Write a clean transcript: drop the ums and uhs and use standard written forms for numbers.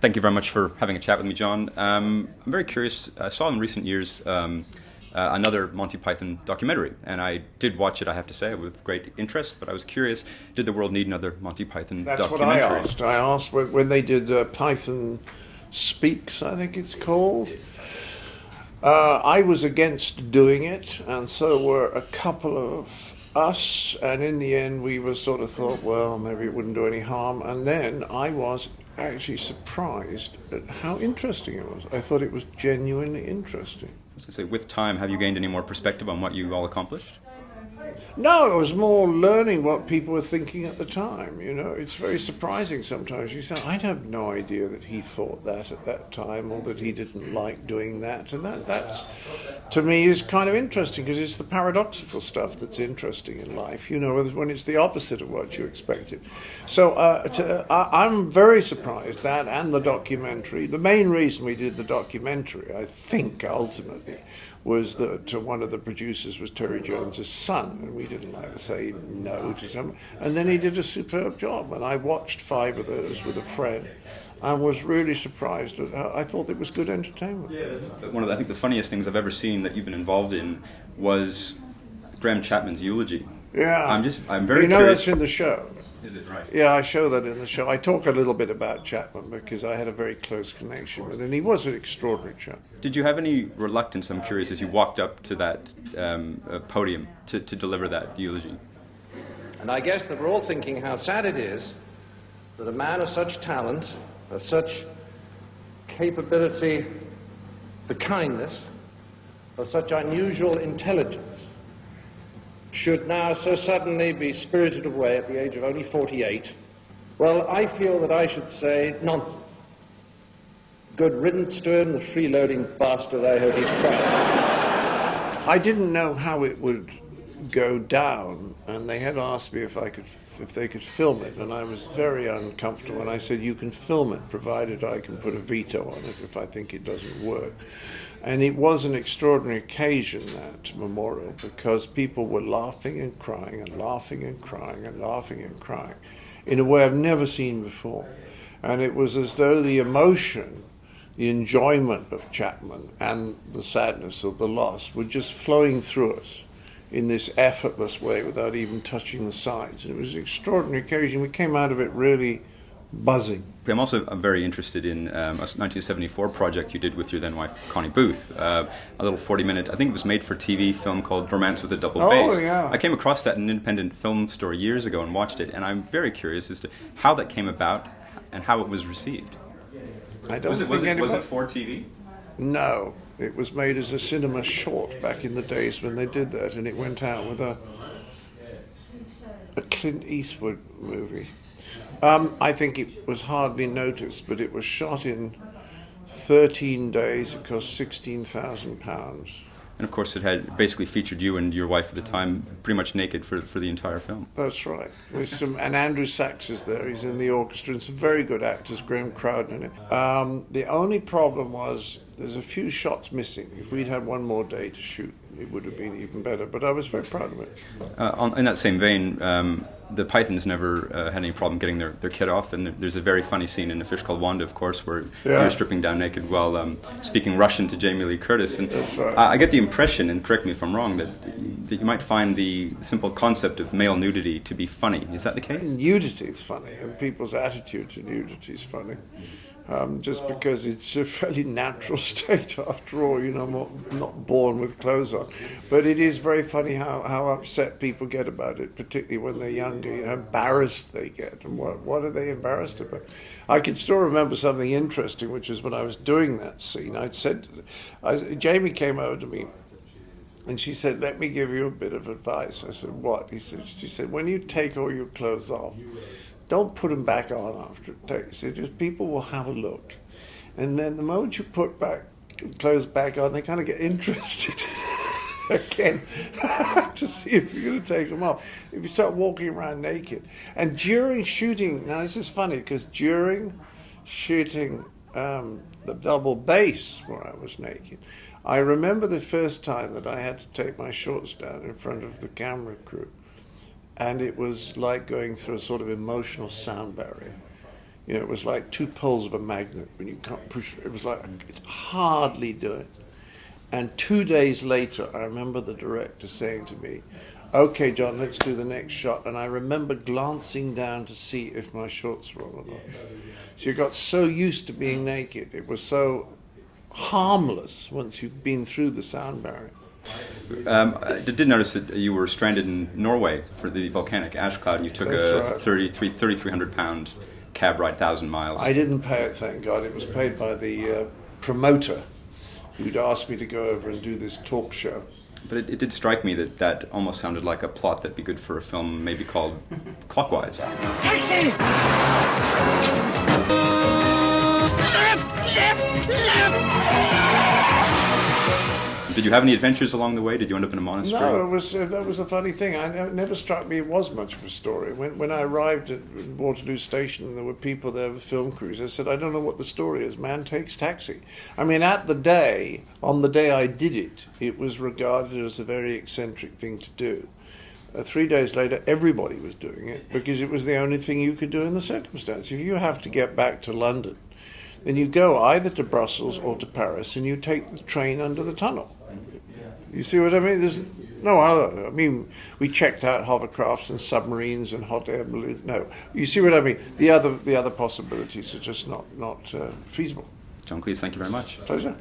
Thank you very much for having a chat with me, John. I'm very curious. I saw in recent years another Monty Python documentary, and I did watch it, I have to say, with great interest, but I was curious, did the world need another Monty Python documentary? That's what I asked. I asked when they did Python Speaks, I think it's called. I was against doing it, and so were a couple of us, and in the end we were sort of thought, well, maybe it wouldn't do any harm, and then I was actually surprised at how interesting it was. I thought it was genuinely interesting. I was going to say, with time, have you gained any more perspective on what you all accomplished? No, it was more learning what people were thinking at the time. You know, it's very surprising sometimes. You say, I'd have no idea that he thought that at that time, or that he didn't like doing that. And that's, to me, is kind of interesting, because it's the paradoxical stuff that's interesting in life, you know, when it's the opposite of what you expected. So I'm very surprised, that and the documentary. The main reason we did the documentary, I think, ultimately, was that one of the producers was Terry Jones's son, and we didn't like to say no to someone. And then he did a superb job, and I watched 5 of those with a friend and was really surprised. I thought it was good entertainment. One of I think the funniest things I've ever seen that you've been involved in was Graham Chapman's eulogy. Yeah. I'm very curious. You know, that's in the show. Is it right? Yeah, I show that in the show. I talk a little bit about Chapman because I had a very close connection with him. He was an extraordinary chap. Did you have any reluctance, I'm curious, as you walked up to that podium to deliver that eulogy? And I guess that we're all thinking how sad it is that a man of such talent, of such capability for kindness, of such unusual intelligence, should now so suddenly be spirited away at the age of only 48. Well, I feel that I should say nonsense. Good riddance to him, the freeloading bastard. I hope he's fried. I didn't know how it would go down, and they had asked me if they could film it, and I was very uncomfortable, and I said, you can film it, provided I can put a veto on it if I think it doesn't work. And it was an extraordinary occasion, that memorial, because people were laughing and crying and laughing and crying and laughing and crying in a way I've never seen before. And it was as though the emotion, the enjoyment of Chapman and the sadness of the loss were just flowing through us in this effortless way without even touching the sides. And it was an extraordinary occasion. We came out of it really buzzing. I'm also very interested in a 1974 project you did with your then wife, Connie Booth, a little 40-minute, I think it was made-for-TV film called Romance with a Double Bass. Oh, yeah. I came across that in an independent film store years ago and watched it, and I'm very curious as to how that came about and how it was received. Was it for TV? No, it was made as a cinema short back in the days when they did that, and it went out with a Clint Eastwood movie. I think it was hardly noticed, but it was shot in 13 days. It cost £16,000. And of course it had basically featured you and your wife at the time pretty much naked for the entire film. That's right. And Andrew Sachs is there. He's in the orchestra, and some very good actors, Graham Crowden in it. The only problem was there's a few shots missing. If we'd had one more day to shoot, it would have been even better. But I was very proud of it. In that same vein, the Pythons never had any problem getting their kit off, and there's a very funny scene in A Fish Called Wanda, of course, where you're stripping down naked while speaking Russian to Jamie Lee Curtis. And that's right. I get the impression, and correct me if I'm wrong, that you might find the simple concept of male nudity to be funny. Is that the case? Nudity is funny, and people's attitude to nudity is funny. Just because it's a fairly natural state after all, you know, not born with clothes on. But it is very funny how upset people get about it, particularly when they're younger, you know, how embarrassed they get. And what are they embarrassed about? I can still remember something interesting, which is when I was doing that scene, Jamie came over to me, and she said, let me give you a bit of advice. I said, what? She said, when you take all your clothes off, don't put them back on after a day. So just people will have a look. And then the moment you put clothes back on, they kind of get interested again to see if you're going to take them off. If you start walking around naked. And during shooting, now this is funny, because during shooting the double bass where I was naked, I remember the first time that I had to take my shorts down in front of the camera crew. And it was like going through a sort of emotional sound barrier. You know, it was like two poles of a magnet when you can't push. It was like I could hardly do it. And 2 days later, I remember the director saying to me, "Okay, John, let's do the next shot." And I remember glancing down to see if my shorts were on or not. So you got so used to being naked. It was so harmless once you've been through the sound barrier. I did notice that you were stranded in Norway for the volcanic ash cloud, and you took That's a right. 3,300-pound cab ride, 1,000 miles. I didn't pay it, thank God. It was paid by the promoter who'd asked me to go over and do this talk show. But it did strike me that that almost sounded like a plot that'd be good for a film maybe called Clockwise. Taxi! Left! Did you have any adventures along the way? Did you end up in a monastery? No, that was the funny thing. It never struck me it was much of a story. When I arrived at Waterloo Station and there were people there with film crews, I said, I don't know what the story is. Man takes taxi. I mean, on the day I did it, it was regarded as a very eccentric thing to do. 3 days later, everybody was doing it because it was the only thing you could do in the circumstance. If you have to get back to London, then you go either to Brussels or to Paris and you take the train under the tunnel. You see what I mean? There's no other. I mean, we checked out hovercrafts and submarines and hot air balloons. No, you see what I mean? The other possibilities are just not feasible. John Cleese, thank you very much. Pleasure.